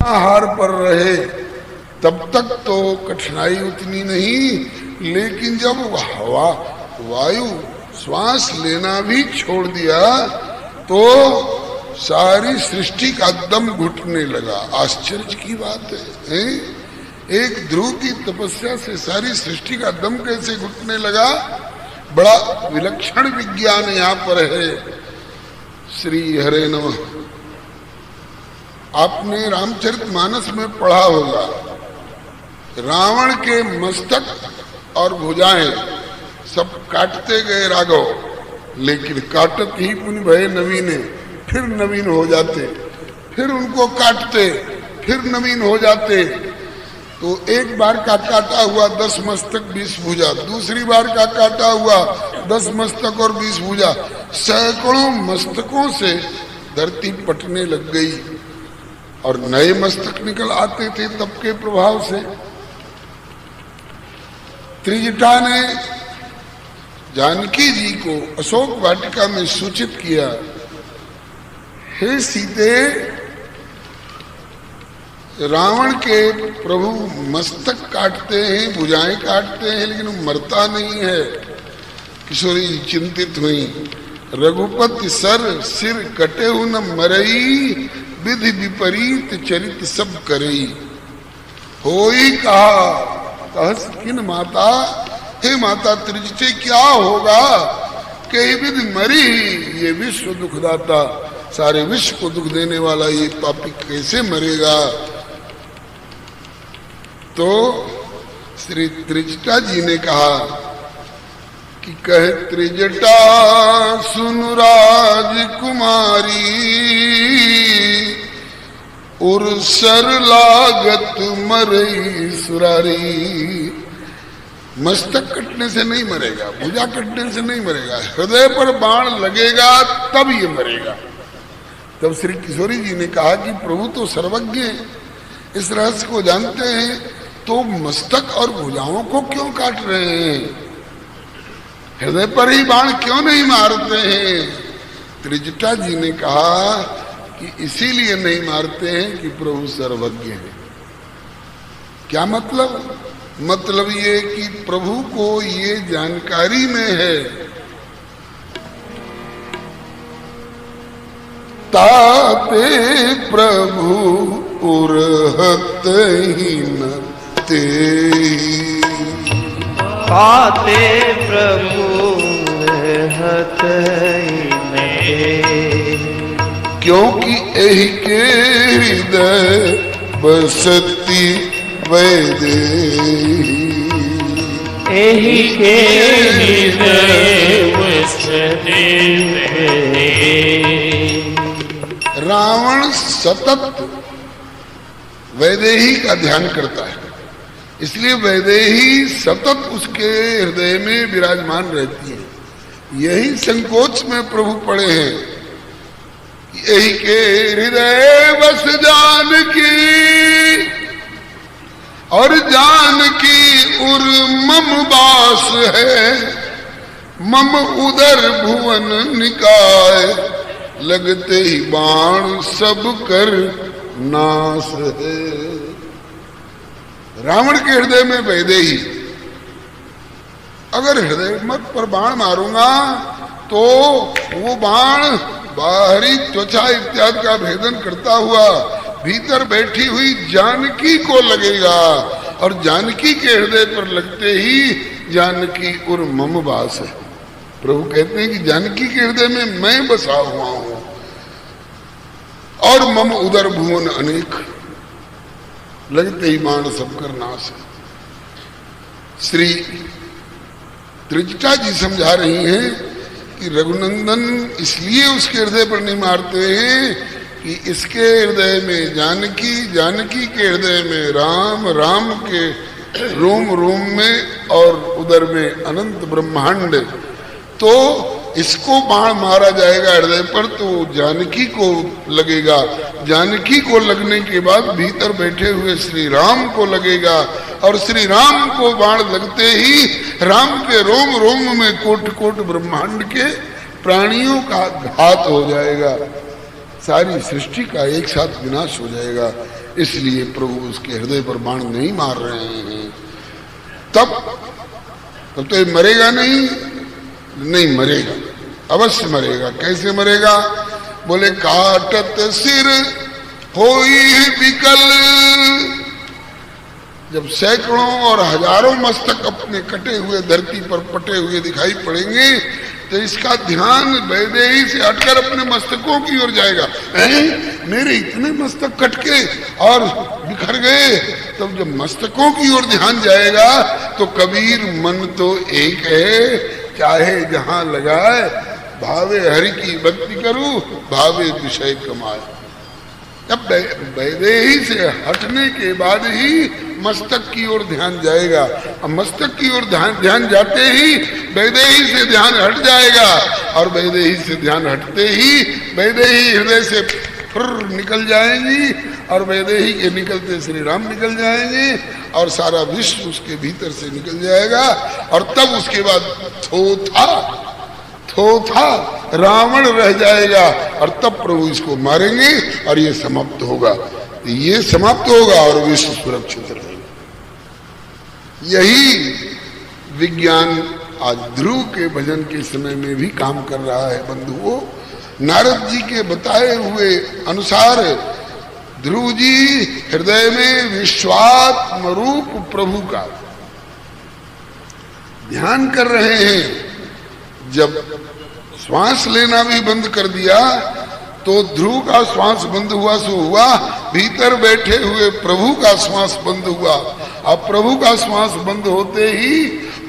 आहार पर रहे तब तक तो कठिनाई उतनी नहीं, लेकिन जब हवा वायु श्वास लेना भी छोड़ दिया तो सारी सृष्टि का दम घुटने लगा। आश्चर्य की बात है, एक ध्रुव की तपस्या से सारी सृष्टि का दम कैसे घुटने लगा। बड़ा विलक्षण विज्ञान यहाँ पर है। श्री हरे नमः। आपने रामचरितमानस में पढ़ा होगा, रावण के मस्तक और भुजाएं सब काटते गए राघव, लेकिन काटत ही पुण्य भय नवीने, फिर नवीन हो जाते, फिर उनको काटते, फिर नवीन हो जाते। तो एक बार का काटा हुआ 10 मस्तक 20 भुजा, दूसरी बार का काटा हुआ 10 मस्तक और 20 भुजा, सैकड़ों मस्तकों से धरती पटने लग गई और नए मस्तक निकल आते थे तप के प्रभाव से। त्रिजटा ने जानकी जी को अशोक वाटिका में सूचित किया, हे सीते, रावण के प्रभु मस्तक काटते हैं, भुजाएं काटते हैं, लेकिन वो मरता नहीं है। किशोरी जी चिंतित हुई। रघुपति सर सिर कटे हु न मरई, विधि विपरीत चरित सब करई। होई कहा कहस किन माता, हे माता त्रिजटे क्या होगा कि विधि मरी, ये विश्व दुखदाता, सारे विश्व को दुख देने वाला ये पापी कैसे मरेगा। तो श्री त्रिजटा जी ने कहा कि कहे त्रिजटा सुन राजकुमारी, उर्सर लागत मरई सुरारी। मस्तक कटने से नहीं मरेगा, भुजा कटने से नहीं मरेगा, हृदय पर बाण लगेगा तब ये मरेगा। तब श्री किशोरी जी ने कहा कि प्रभु तो सर्वज्ञ है, इस रहस्य को जानते हैं, तो मस्तक और भुजाओं को क्यों काट रहे हैं, हृदय पर ही बाण क्यों नहीं मारते हैं। त्रिजटा जी ने कहा कि इसीलिए नहीं मारते हैं कि प्रभु सर्वज्ञ है। क्या मतलब? मतलब ये कि प्रभु को ये जानकारी में है, ताते प्रभु उरहत ही न ते, ताते प्रभु उरहत ही न ते। क्योंकि एहि के हृदय बसती वैदेही, एहि के हृदय बसती वैदेही। रावण सतत वैदेही का ध्यान करता है, इसलिए वैदेही सतत उसके हृदय में विराजमान रहती है। यही संकोच में प्रभु पड़े हैं, यही के हृदय बस जानकी, और जानकी उर मम बास है, मम उदर भुवन निकाय, लगते ही बाण सब कर नाश है। रावण के हृदय में वैदेही, अगर हृदय मत पर बाण मारूंगा तो वो बाण बाहरी त्वचा इत्यादि का भेदन करता हुआ भीतर बैठी हुई जानकी को लगेगा, और जानकी के हृदय पर लगते ही जानकी उर मम वास है। प्रभु कहते हैं कि जानकी के हृदय में मैं बसा हुआ हूं, और मम उदर भुवन अनेक, लगते ही बाण सब कर नाश है। श्री त्रिजटा जी समझा रही हैं कि रघुनंदन इसलिए उसके हृदय पर नहीं मारते हैं कि इसके हृदय में जानकी, जानकी के हृदय में राम, राम के रोम रोम में और उदर में अनंत ब्रह्मांड, तो इसको बाण मारा जाएगा हृदय पर तो जानकी को लगेगा, जानकी को लगने के बाद भीतर बैठे हुए श्री राम को लगेगा, और श्री राम को बाण लगते ही राम के रोम रोम में कोट कोट ब्रह्मांड के प्राणियों का घात हो जाएगा। सारी सृष्टि का एक साथ विनाश हो जाएगा। इसलिए प्रभु उसके हृदय पर बाण नहीं मार रहे हैं। तब तो ये मरेगा नहीं मरेगा, अवश्य मरेगा। कैसे मरेगा? बोले काटत सिर होई विकल। जब सैकड़ों और हजारों मस्तक अपने कटे हुए धरती पर पटे हुए दिखाई पड़ेंगे तो इसका ध्यान वैदेही से हटकर अपने मस्तकों की ओर जाएगा। मेरे इतने मस्तक कट के और बिखर गए। तब जब मस्तकों की ओर ध्यान जाएगा तो कबीर मन तो एक है, चाहे जहां लगाए, भावे हरि की भक्ति करूं, भावे विषय कमाए। जब वैदेही से हटने के बाद ही मस्तक की ओर ध्यान जाएगा। अब मस्तक की ओर ध्यान जाते ही वैदेही से ध्यान हट जाएगा, और वैदेही से ध्यान हटते ही वैदेही हृदय से निकल जाएंगी, और वैदेही के निकलते श्री राम निकल जाएंगे, और सारा विश्व उसके भीतर से निकल जाएगा। और तब उसके बाद थोथा रावण रह जाएगा, और तब प्रभु इसको मारेंगे और ये समाप्त होगा। ये समाप्त होगा और विश्व सुरक्षित रहेगा। यही विज्ञान आज ध्रुव के भजन के समय में भी काम कर रहा है बंधुओं। नारद जी के बताए हुए अनुसार ध्रुव जी हृदय में विश्वात्म रूप प्रभु का ध्यान कर रहे हैं। जब श्वास लेना भी बंद कर दिया तो ध्रुव का श्वास बंद हुआ सो हुआ, भीतर बैठे हुए प्रभु का श्वास बंद हुआ। अब प्रभु का श्वास बंद होते ही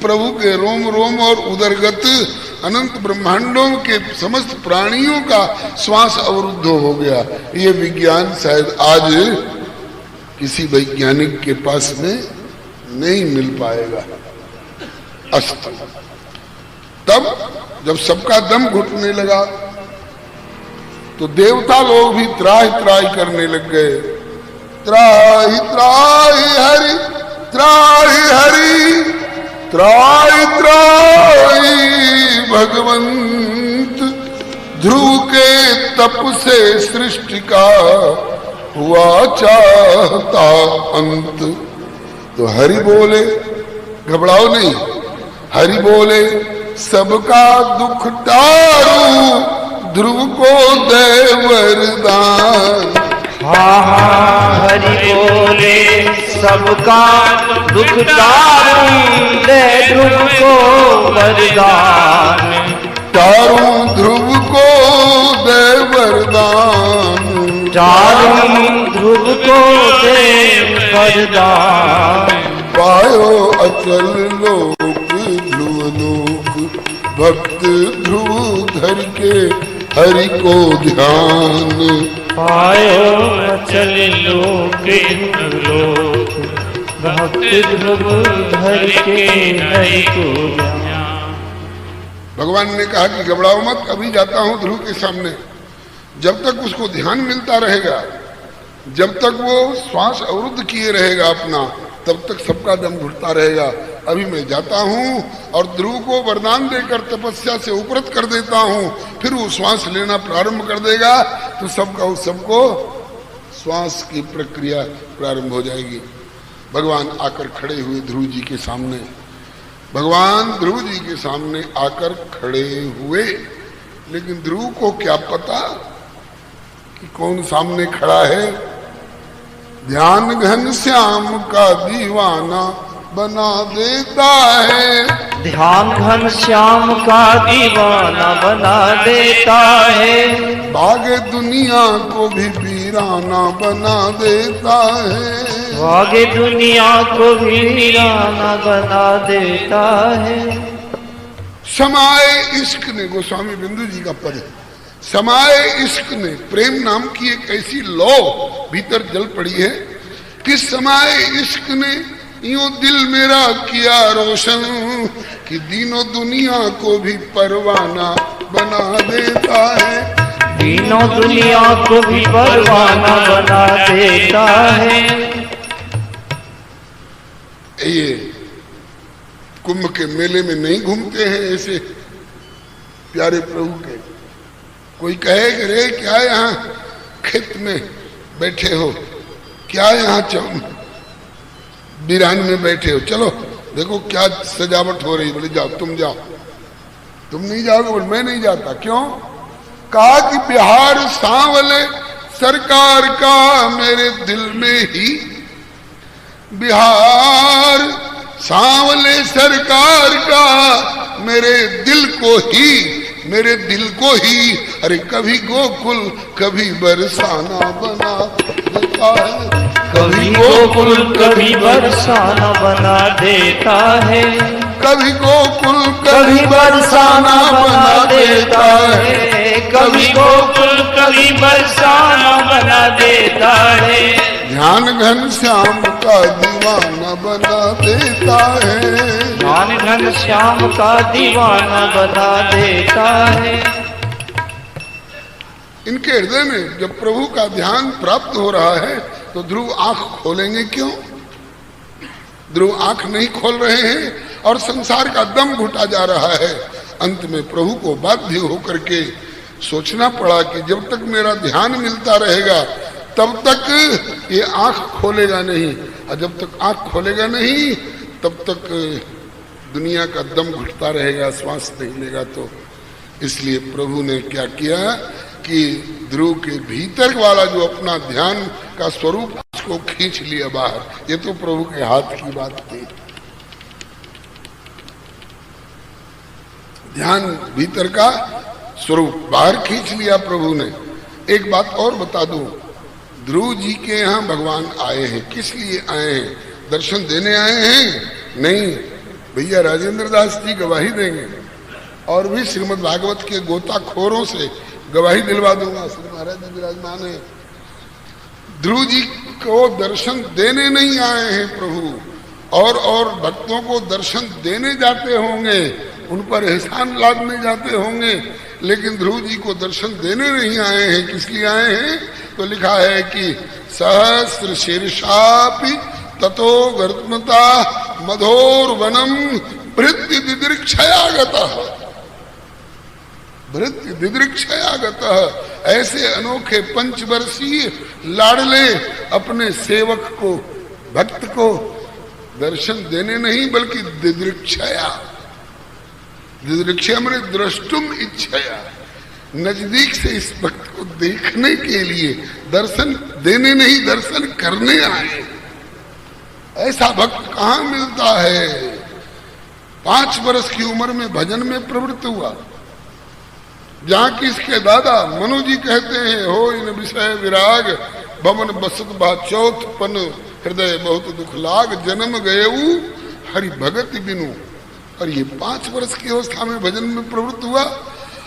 प्रभु के रोम रोम और उदरगत अनंत ब्रह्मांडों के समस्त प्राणियों का श्वास अवरुद्ध हो गया। ये विज्ञान शायद आज किसी वैज्ञानिक के पास में नहीं मिल पाएगा। अस्त तब जब सबका दम घुटने लगा तो देवता लोग भी त्राहि त्राहि करने लग गए। त्राहि त्राहि हरि, त्राहि हरि, त्राहि त्राहि भगवंत। ध्रुव के तप से सृष्टि का हुआ चाहता अंत। तो हरि बोले, घबराओ नहीं, हरि बोले सबका दुख टारू, ध्रुव को दे वरदान। हरि बोले सबका दुख टारू, दे ध्रुव को वरदान। टारू ध्रुव को दे वरदान, टारू ध्रुव को दे वरदान। पायो अचल लोक ध्रुव लोक, भक्त ध्रुव धर के हरि को ध्यान। पायो अचल लोक लोक, भक्त ध्रुव धर के हरि को ध्यान। भगवान ने कहा कि घबराओ मत, अभी जाता हूं ध्रुव के सामने। जब तक उसको ध्यान मिलता रहेगा, जब तक वो श्वास अवरुद्ध किए रहेगा अपना, तब तक सबका दम घुटता रहेगा। अभी मैं जाता हूं और ध्रुव को वरदान देकर तपस्या से उपरत कर देता हूं, फिर वो श्वास लेना प्रारंभ कर देगा तो सबको श्वास की प्रक्रिया प्रारंभ हो जाएगी। भगवान आकर खड़े हुए ध्रुव जी के सामने। भगवान ध्रुव जी के सामने आकर खड़े हुए, लेकिन ध्रुव को क्या पता कि कौन सामने खड़ा है। ध्यान घन श्याम का दीवाना बना देता है। ध्यान घन श्याम का दीवाना बना देता है। भागे दुनिया को भी वीराना बना देता है। भागे दुनिया को भी वीराना बना देता है। समाए इश्क ने, गोस्वामी बिंदु जी का पद है, समाए इश्क ने, प्रेम नाम की एक ऐसी लौ भीतर जल पड़ी है कि समाए इश्क ने यूं दिल मेरा किया रोशन कि दीनों दुनिया को भी परवाना बना देता है। दीनों दुनिया को भी परवाना बना देता है। ये कुंभ के मेले में नहीं घूमते हैं ऐसे प्यारे प्रभु के। कोई कहे कि रे क्या यहाँ खेत में बैठे हो, क्या यहाँ बिरान में बैठे हो, चलो देखो क्या सजावट हो रही, बोले जाओ तुम जाओ। तुम नहीं जाओगे? बोले मैं नहीं जाता। क्यों? कहा कि बिहार सांवले सरकार का मेरे दिल में ही, बिहार सांवले सरकार का मेरे दिल को ही, अरे कभी गोकुल कभी बरसाना बना देता है, कभी गोकुल कभी बरसाना बना देता है, कभी गोकुल कभी बरसाना बना देता है, कभी गोकुल कभी बरसाना बना देता है, ध्यान घनश्याम का दीवाना बना देता है, ध्यान घनश्याम का दीवाना बना देता है। इनके हृदय में जब प्रभु का ध्यान प्राप्त हो रहा है तो ध्रुव आंख खोलेंगे क्यों? ध्रुव आंख नहीं खोल रहे हैं और संसार का दम घुटा जा रहा है। अंत में प्रभु को बाध्य होकर के सोचना पड़ा कि जब तक मेरा ध्यान मिलता रहेगा तब तक ये आंख खोलेगा नहीं, और जब तक आंख खोलेगा नहीं तब तक दुनिया का दम घुटता रहेगा, श्वास नहीं लेगा। तो इसलिए प्रभु ने क्या किया कि ध्रुव के भीतर वाला जो अपना ध्यान का स्वरूप उसको खींच लिया बाहर। ये तो प्रभु के हाथ की बात थी। ध्यान भीतर का स्वरूप बाहर खींच लिया प्रभु ने। एक बात और बता दूं, ध्रुव जी के यहाँ भगवान आए हैं, किस लिए आए हैं? दर्शन देने आए हैं? नहीं, भैया राजेंद्र दास जी गवाही देंगे और भी श्रीमद् भागवत के गोताखोरों से गवाही दिलवा दूंगा। श्री महाराज जी विराजमान है। ध्रुव जी को दर्शन देने नहीं आए हैं प्रभु, और भक्तों को दर्शन देने जाते होंगे, उन पर एहसान लादने जाते होंगे, लेकिन ध्रुव जी को दर्शन देने नहीं आए हैं। किस लिए आए हैं? तो लिखा है कि सहस्र शीर्षापि ततो गर्तमता मधोर वनम भृत्य दिदृक्षयागतः, भृत्य दिदृक्षयागतः। ऐसे अनोखे पंचवर्षीय लाडले अपने सेवक को, भक्त को दर्शन देने नहीं बल्कि दिदृक्षया, दिदृक्षया मैंने द्रष्टुम इच्छया, नजदीक से इस भक्त को देखने के लिए, दर्शन देने नहीं दर्शन करने आए। ऐसा भक्त कहाँ मिलता है? 5 वर्ष की उम्र में भजन में प्रवृत्त हुआ, जहाँ की इसके दादा मनु जी कहते हैं, हो इन विषय विराग भवन बसत बा चौथ पन हृदय बहुत दुख लाग, जन्म गयऊ हरि भगत बिनु। और ये 5 वर्ष की अवस्था में भजन में प्रवृत्त हुआ,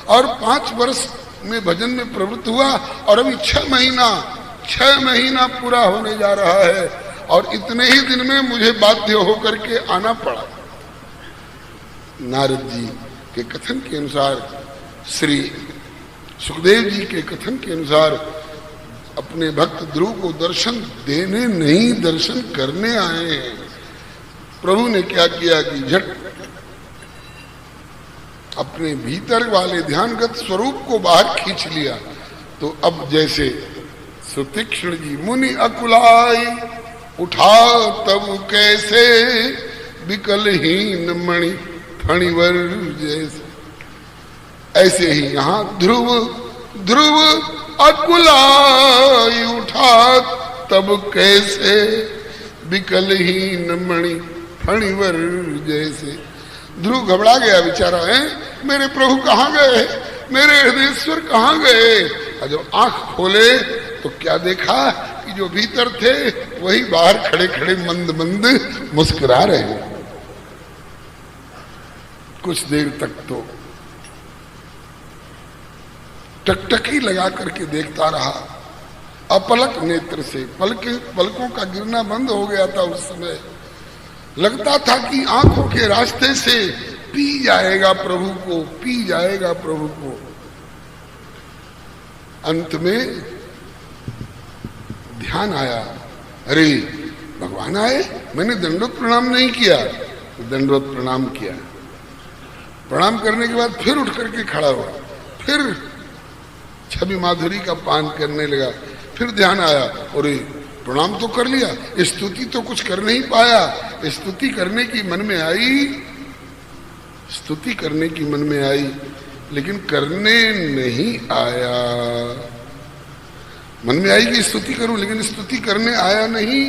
और 5 वर्ष में भजन में प्रवृत्त हुआ, और अभी 6 महीना पूरा होने जा रहा है, और इतने ही दिन में मुझे बाध्य होकर के आना पड़ा। नारद जी के कथन के अनुसार, श्री सुखदेव जी के कथन के अनुसार अपने भक्त ध्रुव को दर्शन देने नहीं दर्शन करने आए हैं। प्रभु ने क्या किया कि झट अपने भीतर वाले ध्यानगत स्वरूप को बाहर खींच लिया। तो अब जैसे सुतीक्ष्ण जी मुनि अकुलाई उठा तब कैसे, विकलहीन मणि फणिवर जैसे, ऐसे ही यहाँ ध्रुव अकुलाई उठा तब कैसे, विकलहीन मणि फणिवर जैसे। ध्रुव घबरा गया बेचारा, है मेरे प्रभु कहाँ गए, मेरे हृदयेश्वर कहाँ गए। और जब आंख खोले तो क्या देखा कि जो भीतर थे वही बाहर खड़े खड़े मंद मंद मुस्कुरा रहे हैं। कुछ देर तक तो टकटकी लगा करके देखता रहा, अपलक नेत्र से। पलकों का गिरना बंद हो गया था उस समय। लगता था कि आंखों के रास्ते से पी जाएगा प्रभु को, पी जाएगा प्रभु को। अंत में ध्यान आया, अरे भगवान आए, मैंने दंडवत प्रणाम नहीं किया। तो दंडवत प्रणाम किया। प्रणाम करने के बाद फिर उठ करके खड़ा हुआ, फिर छवि माधुरी का पान करने लगा। फिर ध्यान आया, और प्रणाम तो कर लिया, स्तुति तो कुछ कर नहीं पाया। स्तुति करने की मन में आई, स्तुति करने की मन में आई, लेकिन करने नहीं आया। मन में आई कि स्तुति करूं, लेकिन स्तुति करने आया नहीं।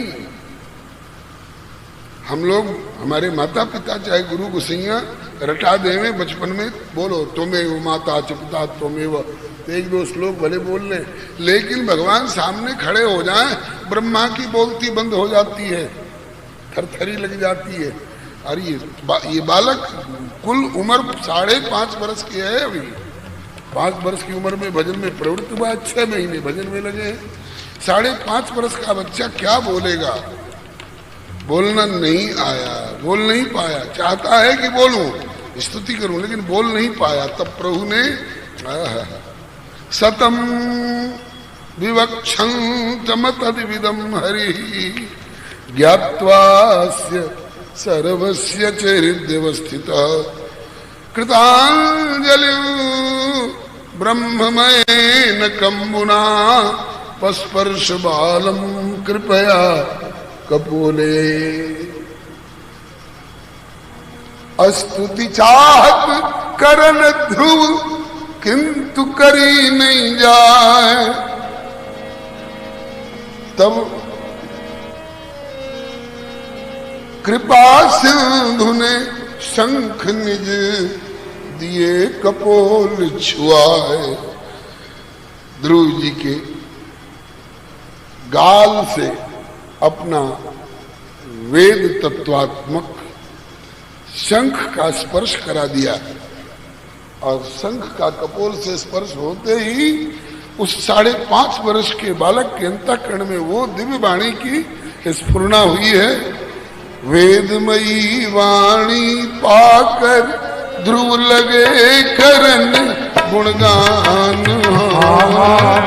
हम लोग, हमारे माता पिता चाहे गुरु गोसैया रटा देवे बचपन में, बोलो त्वमेव माता च पिता त्वमेव, तो एक दो श्लोक भले बोल लें, लेकिन भगवान सामने खड़े हो जाएं, ब्रह्मा की बोलती बंद हो जाती है, थरथरी लग जाती है। और ये बालक कुल उम्र 5.5 वर्ष की है, अभी 5 वर्ष की उम्र में भजन में प्रवृत्त हुआ, 6 महीने भजन में लगे हैं। 5.5 वर्ष का बच्चा क्या बोलेगा? बोलना नहीं आया, बोल नहीं पाया। चाहता है कि बोलूं, स्तुति करूं, लेकिन बोल नहीं पाया। तब प्रभु ने सतम विवक्षं तद्विदं हरि ज्ञात्वास्य सर्वस्य च हृदयवस्थितः कृतांजलि ब्रह्ममयेन कंबुना पस्पर्श बालम कृपया कपोले। स्तुति चाहत करन ध्रुव किंतु करी नहीं जाए, तब कृपा सिंधु ने शंख निज दिए कपोल छुआए। ध्रुव जी के गाल से अपना वेद तत्वात्मक शंख का स्पर्श करा दिया, और शंख का कपोल से स्पर्श होते ही उस 5.5 वर्ष के बालक के अंतःकरण में वो दिव्य वाणी की स्फुरना हुई है। वेदमयी वाणी पाकर ध्रुव लगे करन गुणगान।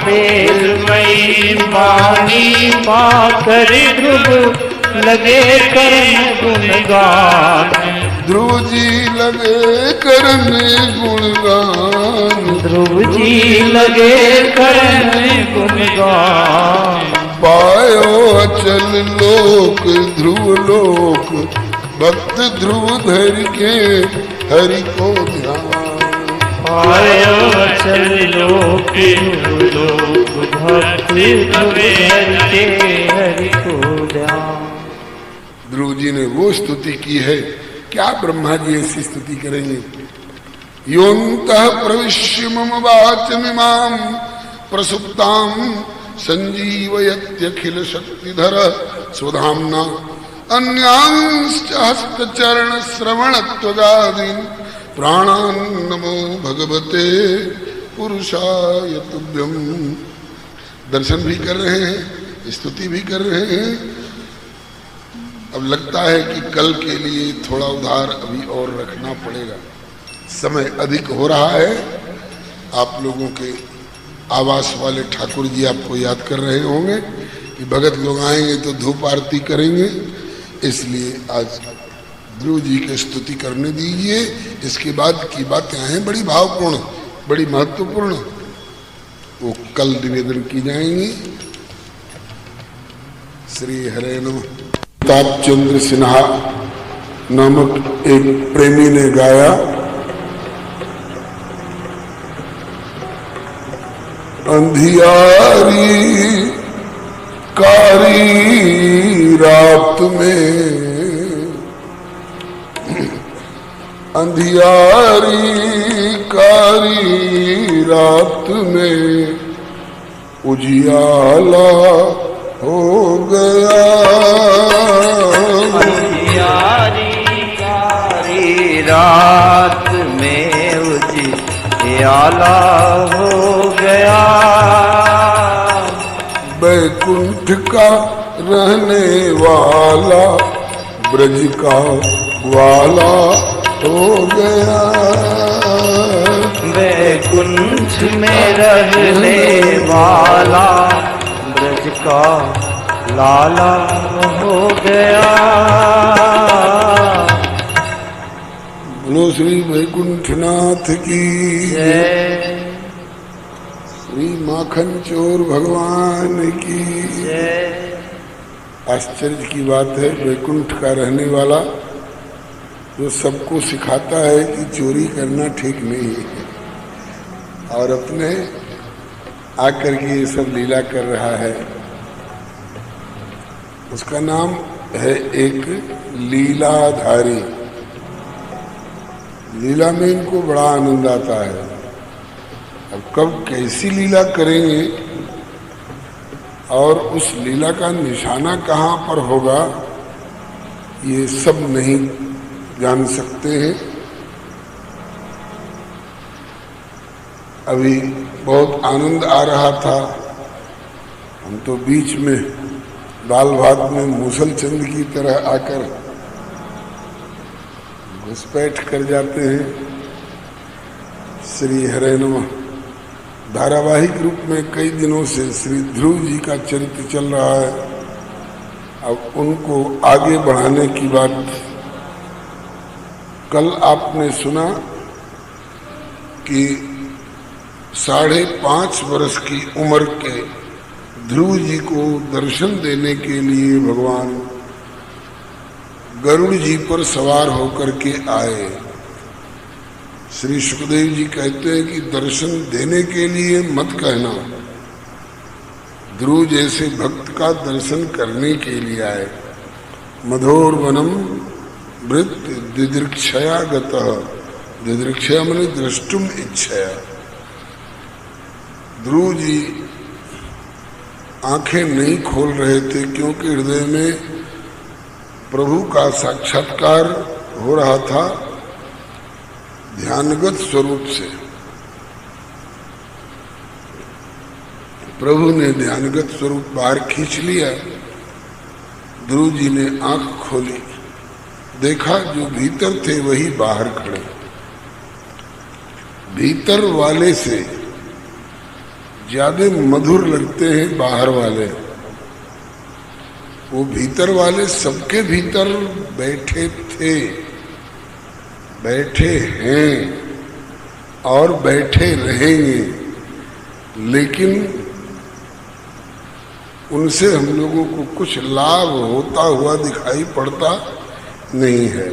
वेदमयी वाणी पाकर ध्रुव लगे करन गुणगान। ध्रुव जी लगे करन गुणगान। ध्रुव जी लगे करन गुणगान। पायो अचल लोक ध्रुव लोक, भक्त ध्रुव धर के हरि को ध्यान। पायो अचल लोक ध्रुव लोक, भक्त ध्रुव धर के हरि को ध्यान। ध्रुव जी ने वो स्तुति की है, क्या ब्रह्मा जी ऐसी स्तुति करेंगे? योऽन्तः प्रविश्य मम वाचमिमां प्रसुप्तां संजीवयत्यखिल शक्तिधर स्वधाम्ना अन्यांश्च हस्तचरण श्रवणत्वगादीन् प्राणान् नमो भगवते पुरुषाय तुभ्यं। दर्शन भी कर रहे हैं, स्तुति भी कर रहे हैं। अब लगता है कि कल के लिए थोड़ा उधार अभी और रखना पड़ेगा, समय अधिक हो रहा है। आप लोगों के आवास वाले ठाकुर जी आपको याद कर रहे होंगे कि भगत लोग आएंगे तो धूप आरती करेंगे, इसलिए आज ध्रुव जी की स्तुति करने दीजिए। इसके बाद की बातें हैं बड़ी भावपूर्ण, बड़ी महत्वपूर्ण, वो कल निवेदन की जाएंगी। श्री हरे नमः। प्रताप चंद्र सिन्हा नामक एक प्रेमी ने गाया, अंधियारी कारी रात में, अंधियारी कारी रात में उजियाला हो गया। अंधियारी कारी रात में उजियाला हो गया। बैकुंठ का रहने वाला ब्रज का ग्वाला हो गया। बैकुंठ में रहने वाला ब्रज का लाला हो गया। बोलो श्री वैकुंठनाथ की जय। श्री माखन चोर भगवान की जय। आश्चर्य की बात है, वैकुंठ का रहने वाला जो सबको सिखाता है कि चोरी करना ठीक नहीं है, और अपने आकर के ये सब लीला कर रहा है। उसका नाम है एक लीलाधारी। लीला में इनको बड़ा आनंद आता है। अब कब कैसी लीला करेंगे और उस लीला का निशाना कहाँ पर होगा, ये सब नहीं जान सकते हैं। अभी बहुत आनंद आ रहा था, हम तो बीच में दाल भात में मूसलचंद की तरह आकर घुसपैठ कर जाते हैं। श्री हरे नमः धारावाहिक रूप में कई दिनों से श्री ध्रुव जी का चरित्र चल रहा है। अब उनको आगे बढ़ाने की बात, कल आपने सुना कि 5.5 वर्ष की उम्र के ध्रुव जी को दर्शन देने के लिए भगवान गरुड़ जी पर सवार होकर के आए। श्री सुखदेव जी कहते हैं कि दर्शन देने के लिए मत कहना, ध्रुव जैसे भक्त का दर्शन करने के लिए आए। मधोर वनम वृत्त दिदृक्षया गतः, दिदृक्षया माने द्रष्टुम इच्छया। ध्रुव जी आंखें नहीं खोल रहे थे क्योंकि हृदय में प्रभु का साक्षात्कार हो रहा था ध्यानगत स्वरूप से। प्रभु ने ध्यानगत स्वरूप बाहर खींच लिया। ध्रुव जी ने आंख खोली, देखा जो भीतर थे वही बाहर खड़े। भीतर वाले से ज्यादा मधुर लगते हैं बाहर वाले। वो भीतर वाले सबके भीतर बैठे थे, बैठे हैं और बैठे रहेंगे, लेकिन उनसे हम लोगों को कुछ लाभ होता हुआ दिखाई पड़ता नहीं है।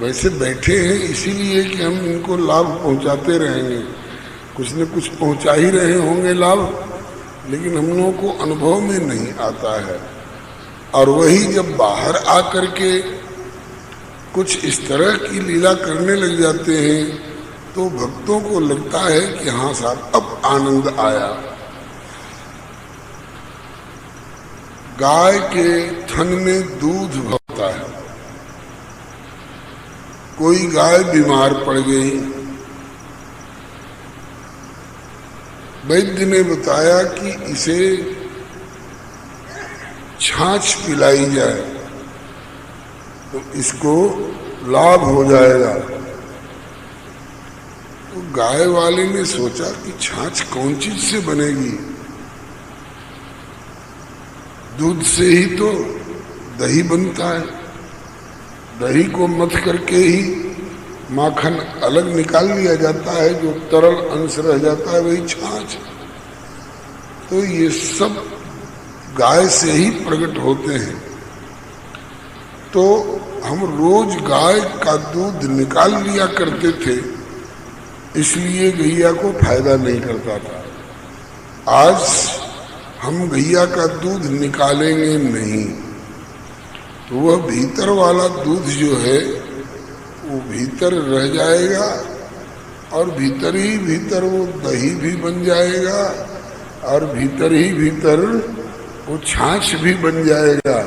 वैसे बैठे हैं इसीलिए कि हम इनको लाभ पहुंचाते रहेंगे, कुछ न कुछ पहुंचा ही रहे होंगे लाभ, लेकिन हम लोगों को अनुभव में नहीं आता है। और वही जब बाहर आकर के कुछ इस तरह की लीला करने लग जाते हैं तो भक्तों को लगता है कि हाँ साहब अब आनंद आया। गाय के थन में दूध भरता है, कोई गाय बीमार पड़ गई, वैद्य ने बताया कि इसे छाछ पिलाई जाए तो इसको लाभ हो जाएगा। तो गाय वाले ने सोचा कि छाछ कौन चीज से बनेगी, दूध से ही तो दही बनता है, दही को मथ करके ही माखन अलग निकाल लिया जाता है, जो तरल अंश रह जाता है वही छाछ। तो ये सब गाय से ही प्रकट होते हैं। तो हम रोज गाय का दूध निकाल लिया करते थे, इसलिए गैया को फायदा नहीं करता था। आज हम गैया का दूध निकालेंगे नहीं, तो वह भीतर वाला दूध जो है वो भीतर रह जाएगा और भीतर ही भीतर वो दही भी बन जाएगा और भीतर ही भीतर वो छाछ भी बन जाएगा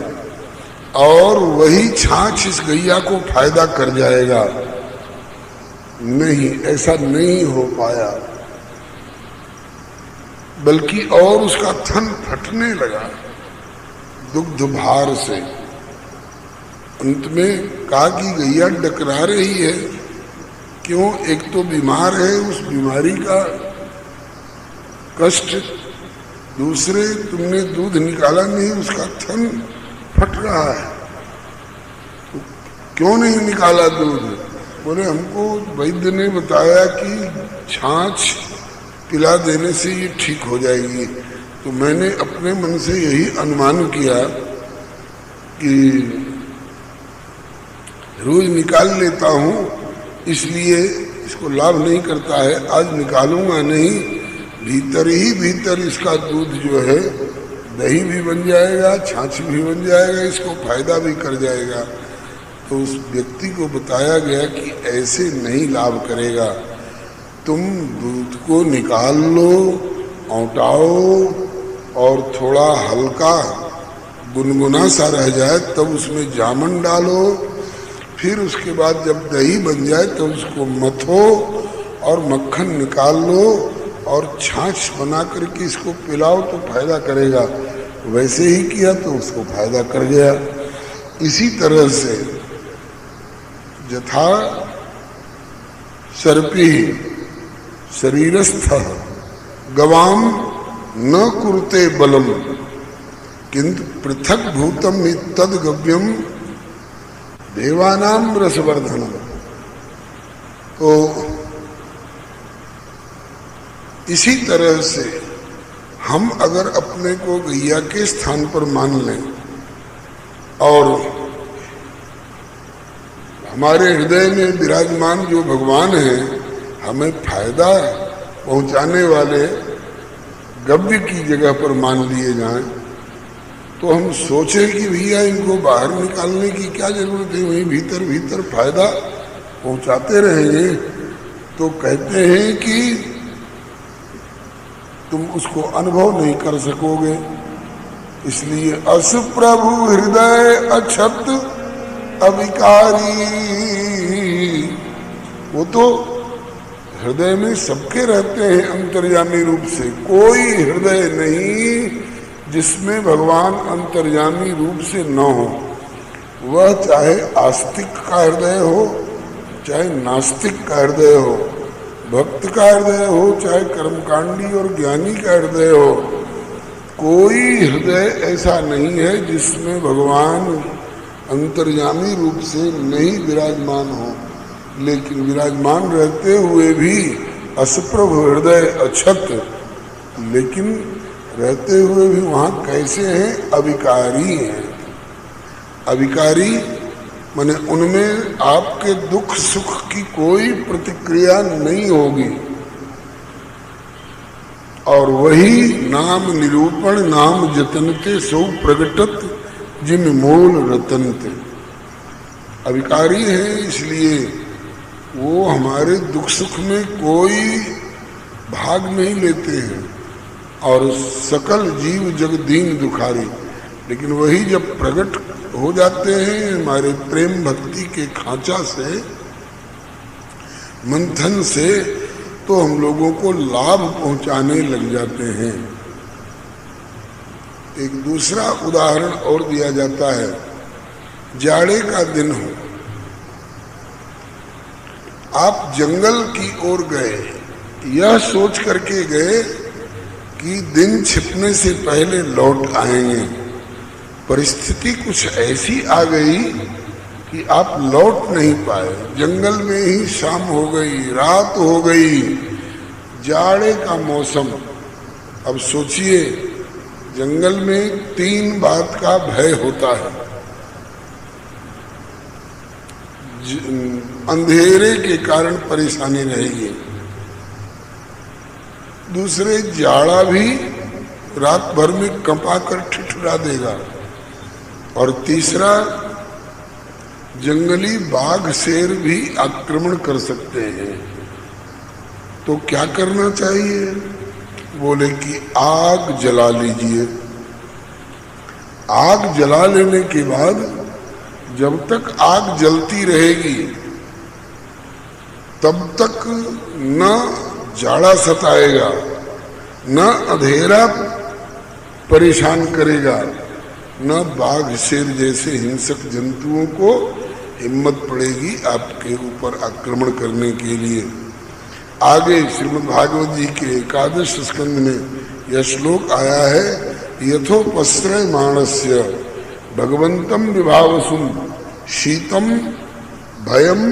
और वही छाछ इस गैया को फायदा कर जाएगा। नहीं, ऐसा नहीं हो पाया, बल्कि और उसका थन फटने लगा दुग्ध भार से। अंत में कहा कि गैया डकरा रही है, क्यों? एक तो बीमार है, उस बीमारी का कष्ट, दूसरे तुमने दूध निकाला नहीं, उसका थन फट रहा है, तो क्यों नहीं निकाला दूध? बोले हमको वैद्य ने बताया कि छाछ पिला देने से ये ठीक हो जाएगी। तो मैंने अपने मन से यही अनुमान किया कि रोज निकाल लेता हूँ, इसलिए इसको लाभ नहीं करता है, आज निकालूंगा नहीं, भीतर ही भीतर इसका दूध जो है दही भी बन जाएगा, छाछ भी बन जाएगा, इसको फायदा भी कर जाएगा। तो उस व्यक्ति को बताया गया कि ऐसे नहीं लाभ करेगा, तुम दूध को निकाल लो, औटाओ और थोड़ा हल्का गुनगुना सा रह जाए तब उसमें जामन डालो, फिर उसके बाद जब दही बन जाए तो उसको मथो और मक्खन निकाल लो और छाछ बना करके इसको पिलाओ तो फायदा करेगा। वैसे ही किया तो उसको फायदा कर गया। इसी तरह से यथा सर्पी शरीरस्थ गवाम न कुरुते बलम किंतु पृथक भूतम तद गव्यम देवानाम रसवर्धनम। तो इसी तरह से हम अगर अपने को गैया के स्थान पर मान लें और हमारे हृदय में विराजमान जो भगवान हैं हमें फायदा पहुंचाने वाले गव्य की जगह पर मान लिए जाएं, तो हम सोचें कि भैया इनको बाहर निकालने की क्या जरूरत है, वहीं भीतर भीतर फायदा पहुंचाते रहेंगे। तो कहते हैं कि तुम उसको अनुभव नहीं कर सकोगे, इसलिए अस प्रभु हृदय अक्षत अविकारी। वो तो हृदय में सबके रहते हैं अंतर्यामी रूप से, कोई हृदय नहीं जिसमें भगवान अंतर्यामी रूप से न हो। वह चाहे आस्तिक का हृदय हो, चाहे नास्तिक का हृदय हो, भक्त का हृदय हो, चाहे कर्मकांडी और ज्ञानी का हृदय हो, कोई हृदय ऐसा नहीं है जिसमें भगवान अंतर्यामी रूप से नहीं विराजमान हो। लेकिन विराजमान रहते हुए भी असप्रभु हृदय अक्षत, लेकिन रहते हुए भी वहाँ कैसे हैं? अविकारी हैं। अविकारी माने उनमें आपके दुख सुख की कोई प्रतिक्रिया नहीं होगी। और वही नाम निरूपण नाम जतनते सो प्रगटत जिन मूल रतनते। अविकारी है, इसलिए वो हमारे दुख सुख में कोई भाग नहीं लेते हैं और सकल जीव जग दीन दुखारी। लेकिन वही जब प्रकट हो जाते हैं हमारे प्रेम भक्ति के खांचा से, मंथन से, तो हम लोगों को लाभ पहुंचाने लग जाते हैं। एक दूसरा उदाहरण और दिया जाता है। जाड़े का दिन हो, आप जंगल की ओर गए, यह सोच करके गए कि दिन छिपने से पहले लौट आएंगे। परिस्थिति कुछ ऐसी आ गई कि आप लौट नहीं पाए, जंगल में ही शाम हो गई, रात हो गई, जाड़े का मौसम। अब सोचिए, जंगल में 3 बात का भय होता है। अंधेरे के कारण परेशानी रहेगी, दूसरे जाड़ा भी रात भर में कंपाकर ठिठुरा देगा, और तीसरा जंगली बाघ शेर भी आक्रमण कर सकते हैं। तो क्या करना चाहिए? बोले कि आग जला लीजिए। आग जला लेने के बाद जब तक आग जलती रहेगी तब तक न जाड़ा सताएगा, न अंधेरा परेशान करेगा, न बाघ शेर जैसे हिंसक जंतुओं को हिम्मत पड़ेगी आपके ऊपर आक्रमण करने के लिए। आगे श्रीमद् भागवत जी के 11 स्कंद में यह श्लोक आया है, यथोपस्त्रय मानस्य भगवंतम विभावसुम शीतम भयम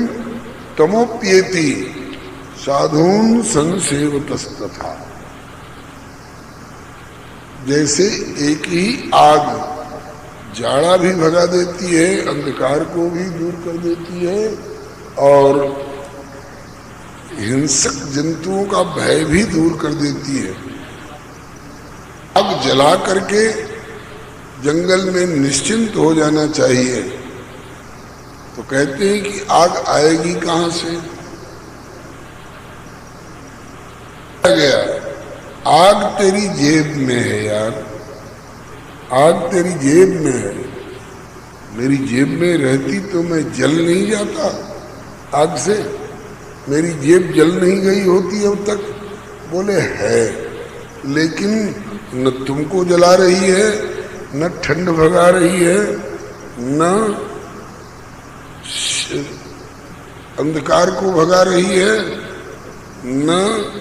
तमोप्येति साधून संसेवतस्तथा। जैसे एक ही आग जाड़ा भी भगा देती है, अंधकार को भी दूर कर देती है और हिंसक जंतुओं का भय भी दूर कर देती है। आग जला करके जंगल में निश्चिंत हो जाना चाहिए। तो कहते हैं कि आग आएगी कहां से? गया आग तेरी जेब में है यार, आग तेरी जेब में है। मेरी जेब में रहती तो मैं जल नहीं जाता आग से, मेरी जेब जल नहीं गई होती अब तक। बोले है, लेकिन न तुमको जला रही है, न ठंड भगा रही है, न अंधकार को भगा रही है, न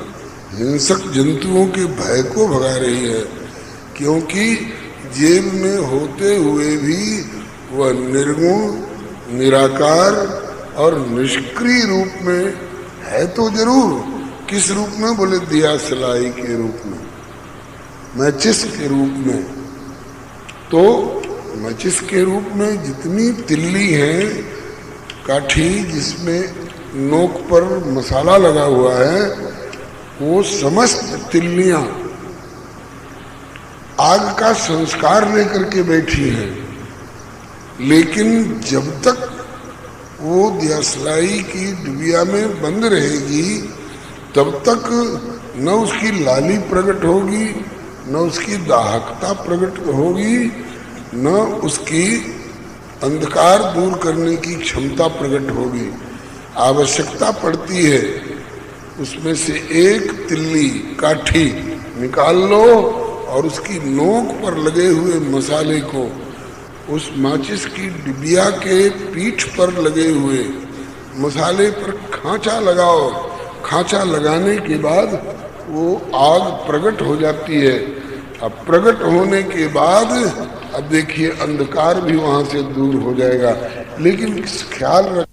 हिंसक जंतुओं के भय को भगा रही है। क्योंकि जेब में होते हुए भी वह निर्गुण, निराकार और निष्क्रिय रूप में है तो जरूर। किस रूप में? बोले दिया सलाई के रूप में, मैचिस के रूप में। तो मैचिस के रूप में जितनी तिल्ली है काठी जिसमें नोक पर मसाला लगा हुआ है, वो समस्त तिल्लियां आग का संस्कार लेकर के बैठी हैं। लेकिन जब तक वो दियासलाई की डिबिया में बंद रहेगी तब तक न उसकी लाली प्रकट होगी, न उसकी दाहकता प्रकट होगी, न उसकी अंधकार दूर करने की क्षमता प्रकट होगी। आवश्यकता पड़ती है उसमें से एक तिल्ली काठी निकाल लो और उसकी नोक पर लगे हुए मसाले को उस माचिस की डिबिया के पीठ पर लगे हुए मसाले पर खांचा लगाओ। खांचा लगाने के बाद वो आग प्रकट हो जाती है। अब प्रकट होने के बाद अब देखिए अंधकार भी वहां से दूर हो जाएगा। लेकिन ख्याल रख